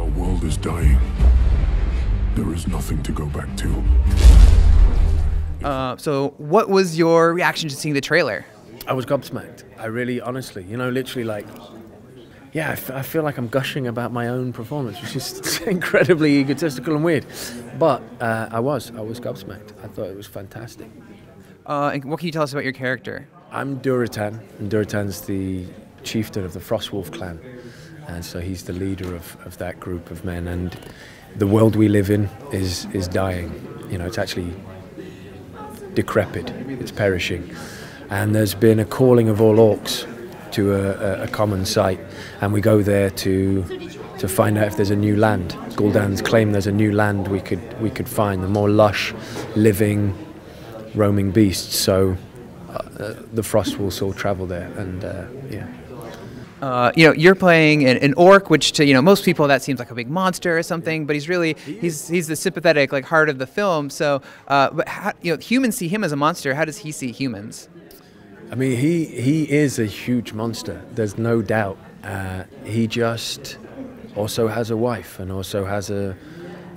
Our world is dying. There is nothing to go back to. So what was your reaction to seeing the trailer? I was gobsmacked. I really, honestly, literally like, yeah, I feel like I'm gushing about my own performance, which is incredibly egotistical and weird. But I was gobsmacked. I thought it was fantastic. And what can you tell us about your character? I'm Durotan, and Durotan's the chieftain of the Frostwolf clan. And so he's the leader of that group of men. And the world we live in is dying. It's actually decrepit. It's perishing. And there's been a calling of all orcs to a common site, and we go there to find out if there's a new land. Gul'dan's claim there's a new land we could find, the more lush, living, roaming beasts. So the Frostwolves all travel there, and yeah. You're playing an orc, which to most people that seems like a big monster or something, but he's the sympathetic heart of the film. So, but how, humans see him as a monster. How does he see humans? I mean, he is a huge monster. There's no doubt. He just also has a wife and also has a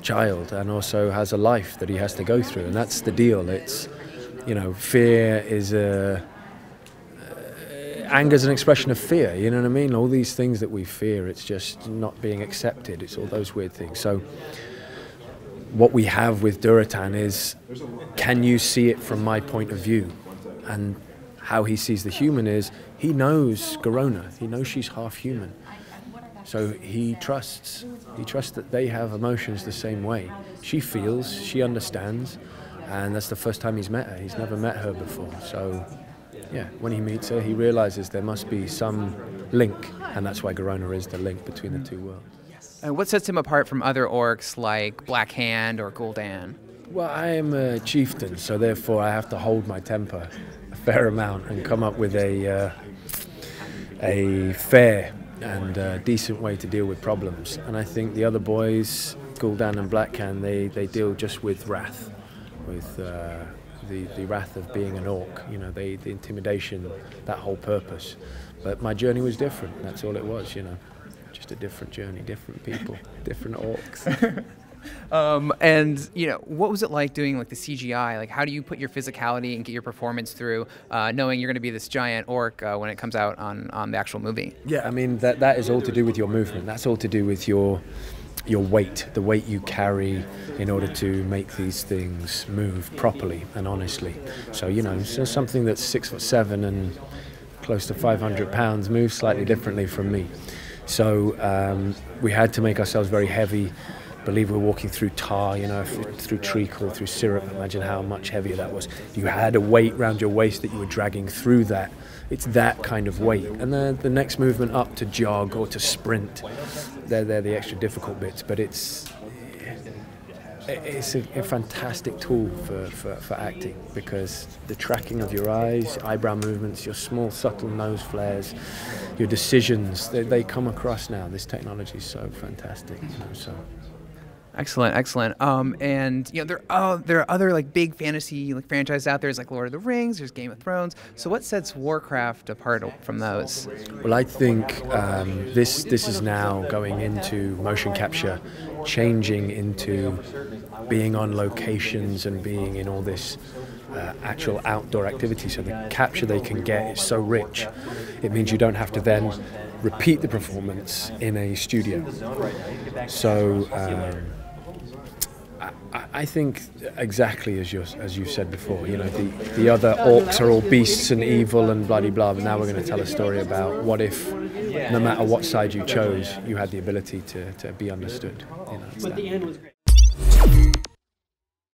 child and also has a life that he has to go through, and that's the deal. It's fear is anger's an expression of fear, you know what I mean? All these things that we fear, it's just not being accepted. It's all those weird things. So what we have with Durotan is, can you see it from my point of view? And how he sees the human is, he knows Garona. He knows she's half human. So he trusts that they have emotions the same way. She feels, she understands, and that's the first time he's met her. He's never met her before. So yeah, when he meets her, he realizes there must be some link, and that's why Garona is the link between the two worlds. And what sets him apart from other orcs like Black Hand or Gul'dan? Well, I am a chieftain, so therefore I have to hold my temper a fair amount and come up with a fair and decent way to deal with problems. And I think the other boys, Gul'dan and Black Hand, they deal just with wrath, with the wrath of being an orc, the intimidation, that whole purpose. But my journey was different. That's all it was, just a different journey, different people, different orcs. And what was it like doing the CGI? How do you put your physicality and get your performance through, knowing you're going to be this giant orc when it comes out on the actual movie? Yeah, I mean that is all to do with your movement. That's all to do with your weight, the weight you carry in order to make these things move properly and honestly. So so something that's 6'7" and close to 500 pounds moves slightly differently from me. So we had to make ourselves very heavy. I believe we're walking through tar, through treacle, through syrup. Imagine how much heavier that was. You had a weight around your waist that you were dragging through that. It's that kind of weight. And then the next movement up to jog or to sprint, they're the extra difficult bits. But it's a fantastic tool for acting, because the tracking of your eyes, eyebrow movements, your small subtle nose flares, your decisions, they come across now. This technology is so fantastic. So. Excellent. And there are other big fantasy franchises out there. There's Lord of the Rings, there's Game of Thrones. So what sets Warcraft apart from those? Well, I think this is now going into motion capture, changing into being on locations and being in all this actual outdoor activity. So the capture they can get is so rich. It means you don't have to then repeat the performance in a studio. So I think exactly as you've said before, the other orcs are all beasts and evil and bloody blah, but now we're going to tell a story about what if, no matter what side you chose, you had the ability to be understood. It's that.